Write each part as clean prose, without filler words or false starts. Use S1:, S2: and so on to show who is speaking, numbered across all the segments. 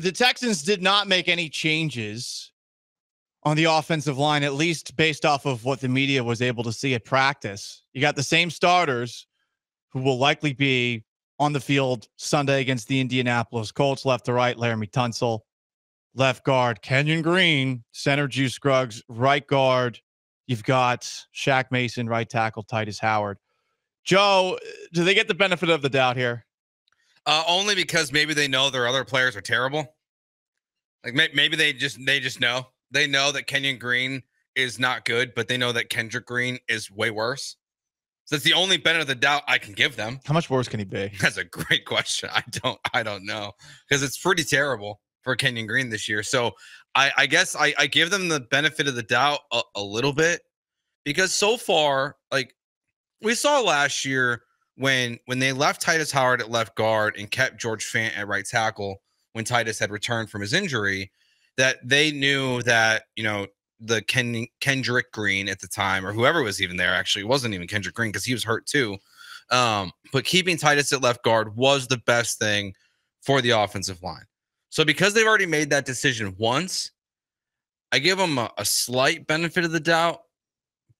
S1: the Texans did not make any changes on the offensive line, at least based off of what the media was able to see at practice. You got the same starters who will likely be on the field Sunday against the Indianapolis Colts. Left to right, Laramie Tunsil. Left guard, Kenyon Green. Center, Juice Scruggs. Right guard, you've got Shaq Mason. Right tackle, Titus Howard. Joe, do they get the benefit of the doubt here?
S2: Only because maybe they know their other players are terrible. Like maybe they just know. They know that Kenyon Green is not good, but they know that Kendrick Green is way worse. So that's the only benefit of the doubt I can give them.
S1: How much worse can he be?
S2: That's a great question. I don't know, because it's pretty terrible for Kenyon Green this year. So I guess I give them the benefit of the doubt a little bit, because so far, like we saw last year when they left Titus Howard at left guard and kept George Fant at right tackle when Titus had returned from his injury, that they knew that, the Kendrick Green at the time, or whoever was even there, actually, it wasn't even Kendrick Green because he was hurt too. But keeping Titus at left guard was the best thing for the offensive line. So because they've already made that decision once, I give them a slight benefit of the doubt.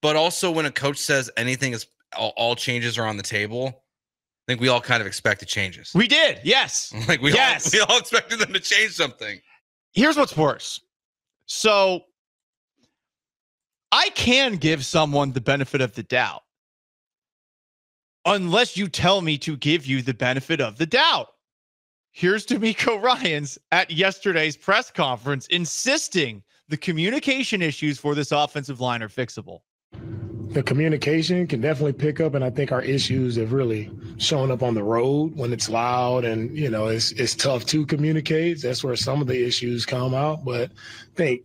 S2: But also when a coach says anything is all changes are on the table, I think we all kind of expected changes.
S1: We did, yes.
S2: Like we all expected them to change something.
S1: Here's what's worse. So I can give someone the benefit of the doubt unless you tell me to give you the benefit of the doubt. Here's DeMeco Ryans at yesterday's press conference insisting the communication issues for this offensive line are fixable.
S3: The communication can definitely pick up, and I think our issues have really shown up on the road when it's loud and, it's tough to communicate. That's where some of the issues come out, but I think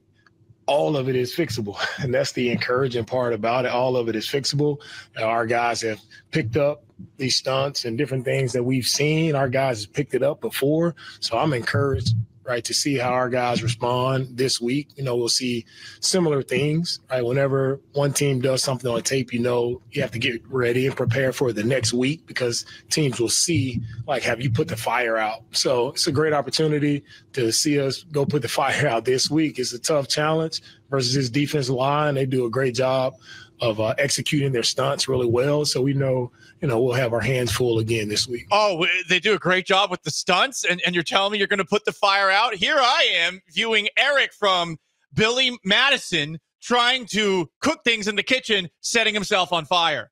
S3: all of it is fixable, and that's the encouraging part about it. All of it is fixable. Our guys have picked up these stunts and different things that we've seen. Our guys have picked it up before, so I'm encouraged, right, to see how our guys respond this week. We'll see similar things, right? Whenever one team does something on tape, you have to get ready and prepare for the next week, because teams will see, like, have you put the fire out? So it's a great opportunity to see us go put the fire out this week. It's a tough challenge versus this defensive line. They do a great job of executing their stunts really well. So we know, we'll have our hands full again this week.
S1: Oh, they do a great job with the stunts, and you're telling me you're going to put the fire out? Here I am viewing Eric from Billy Madison trying to cook things in the kitchen, setting himself on fire.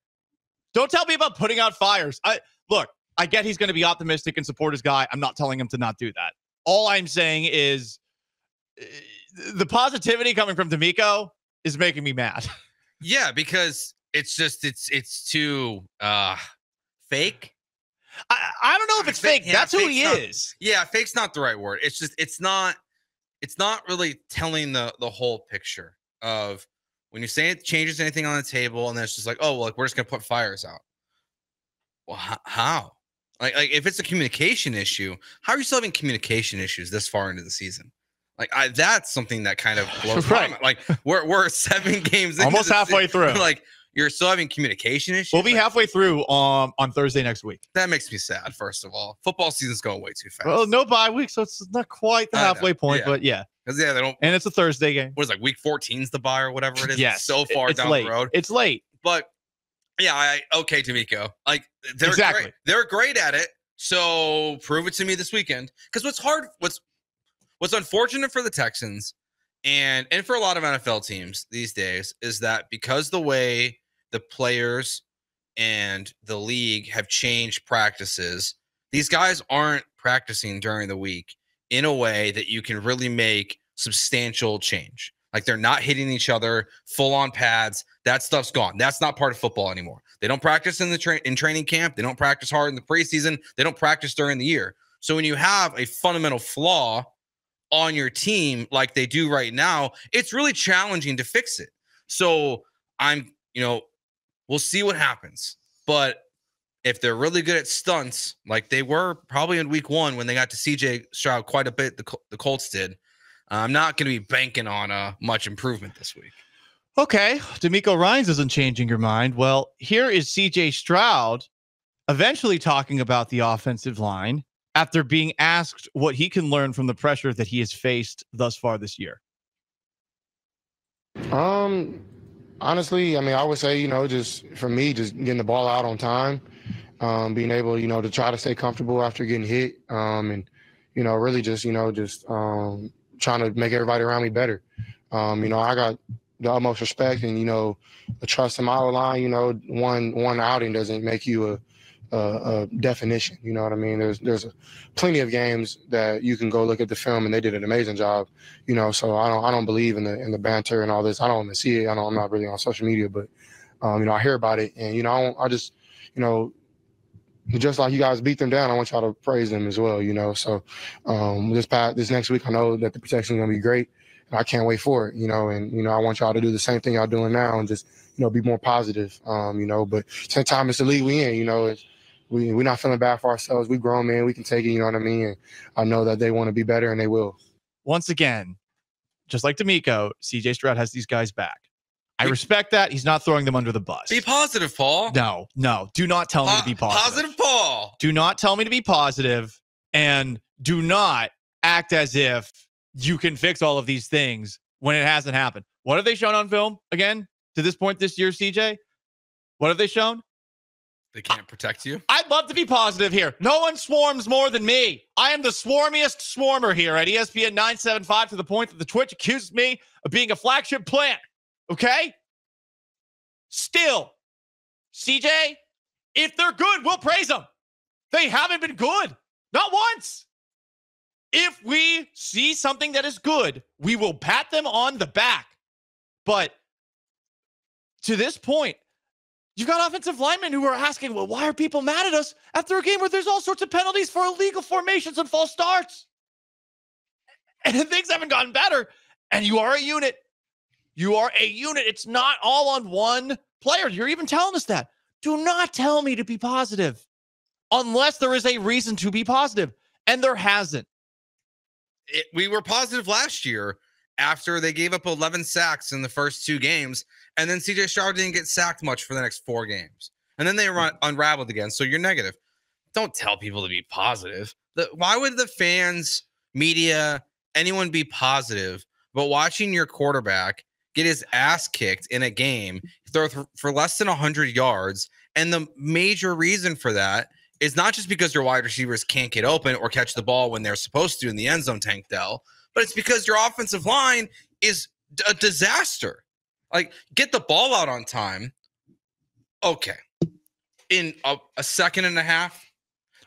S1: Don't tell me about putting out fires. I get he's going to be optimistic and support his guy. I'm not telling him to not do that. All I'm saying is the positivity coming from DeMeco is making me mad.
S2: Yeah, because it's just it's too fake.
S1: I don't know if it's fake.
S2: Yeah,
S1: that's who he is.
S2: Yeah, fake's not the right word. It's just it's not really telling the whole picture of when you say it changes anything on the table, and then it's just like, oh, well, like, we're just gonna put fires out. Well, how? Like if it's a communication issue, how are you still having communication issues this far into the season? Like that's something that kind of blows my mind. Like we're 7 games in,
S1: almost halfway through.
S2: Like you're still having communication issues.
S1: We'll be halfway through on Thursday next week.
S2: That makes me sad. First of all, football season's going way too fast.
S1: Well, no bye week, so it's not quite the halfway point, but yeah.
S2: Because they don't.
S1: And it's a Thursday game.
S2: What is week 14's the bye or whatever it is?
S1: Yes,
S2: it's so far down
S1: late.
S2: the road.
S1: It's late.
S2: But yeah, okay, DeMeco. Like they're
S1: exactly
S2: great. They're great at it. So prove it to me this weekend. Because what's unfortunate for the Texans and for a lot of NFL teams these days is that because the way the players and the league have changed practices, these guys aren't practicing during the week in a way that you can really make substantial change. Like they're not hitting each other full on pads. That stuff's gone. That's not part of football anymore. They don't practice in training camp. They don't practice hard in the preseason. They don't practice during the year. So when you have a fundamental flaw on your team like they do right now, it's really challenging to fix it. So we'll see what happens. But if they're really good at stunts, like they were probably in week 1 when they got to C.J. Stroud quite a bit, the Colts did, I'm not going to be banking on much improvement this week.
S1: Okay, DeMeco Ryans isn't changing your mind. Well, here is C.J. Stroud eventually talking about the offensive line after being asked what he can learn from the pressure that he has faced thus far this year?
S3: Honestly, I mean, I would say, just for me, just getting the ball out on time, being able, to try to stay comfortable after getting hit, and, really just, trying to make everybody around me better. I got the utmost respect and, the trust in my line. One outing doesn't make you a definition. You know what I mean? There's plenty of games that you can go look at the film and they did an amazing job. So I don't believe in the banter and all this. I don't even see it. I'm not really on social media, but I hear about it, and I just just like you guys beat them down, I want y'all to praise them as well. So this next week, I know that the protection is gonna be great. And I can't wait for it. And I want y'all to do the same thing y'all doing now and just be more positive. But same time, it's the league we in. We're not feeling bad for ourselves. We grown, man. We can take it, you know what I mean? And I know that they want to be better, and they will.
S1: Once again, just like DeMeco, C.J. Stroud has these guys back. I respect that. He's not throwing them under the bus.
S2: Be positive, Paul.
S1: No. Do not tell me to be positive.
S2: Positive, Paul.
S1: Do not tell me to be positive, and do not act as if you can fix all of these things when it hasn't happened. What have they shown on film again to this point this year, CJ? What have they shown?
S2: They can't protect you.
S1: I'd love to be positive here. No one swarms more than me. I am the swarmiest swarmer here at ESPN 975, to the point that the Twitch accuses me of being a flagship plant. Okay? Still, CJ, if they're good, we'll praise them. They haven't been good. Not once. If we see something that is good, we will pat them on the back. But to this point, you've got offensive linemen who are asking, well, why are people mad at us after a game where there's all sorts of penalties for illegal formations and false starts? And things haven't gotten better. And you are a unit. You are a unit. It's not all on one player. You're even telling us that. Do not tell me to be positive unless there is a reason to be positive. And there hasn't.
S2: We were positive last year after they gave up 11 sacks in the first 2 games. And then C.J. Stroud didn't get sacked much for the next 4 games. And then they unraveled again. So you're negative. Don't tell people to be positive. Why would the fans, media, anyone be positive about watching your quarterback get his ass kicked in a game, throw for less than 100 yards? And the major reason for that is not just because your wide receivers can't get open or catch the ball when they're supposed to in the end zone, Tank Dell, but it's because your offensive line is a disaster. Like, get the ball out on time. Okay. In a second and a half,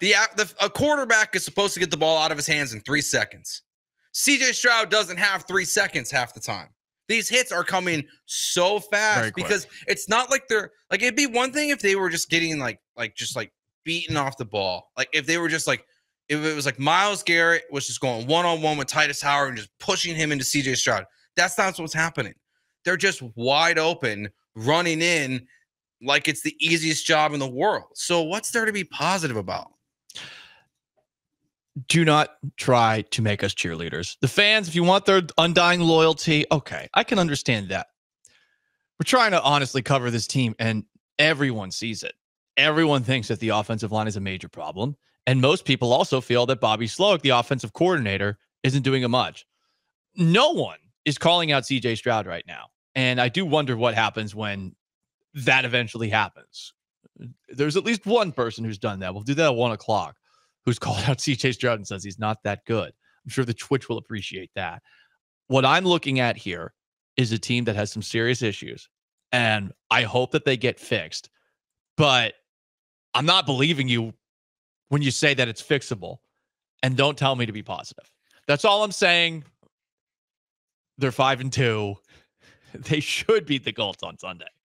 S2: a quarterback is supposed to get the ball out of his hands in 3 seconds. C.J. Stroud doesn't have 3 seconds half the time. These hits are coming so fast because it's not like they're like, it'd be one thing if they were just getting like beaten off the ball. Like if they were just like, if it was like Myles Garrett was just going one-on-one with Titus Howard and just pushing him into C.J. Stroud. That's not what's happening. They're just wide open, running in like it's the easiest job in the world. So what's there to be positive about?
S1: Do not try to make us cheerleaders. The fans, if you want their undying loyalty, okay, I can understand that. We're trying to honestly cover this team, and everyone sees it. Everyone thinks that the offensive line is a major problem, and most people also feel that Bobby Sloak, the offensive coordinator, isn't doing much. No one is calling out C.J. Stroud right now, and I do wonder what happens when that eventually happens. There's at least one person who's done that. We'll do that at 1 o'clock. Who's called out C.J. Stroud and says he's not that good. I'm sure the Twitch will appreciate that. What I'm looking at here is a team that has some serious issues, and I hope that they get fixed. But I'm not believing you when you say that it's fixable, and don't tell me to be positive. That's all I'm saying. They're 5-2. They should beat the Colts on Sunday.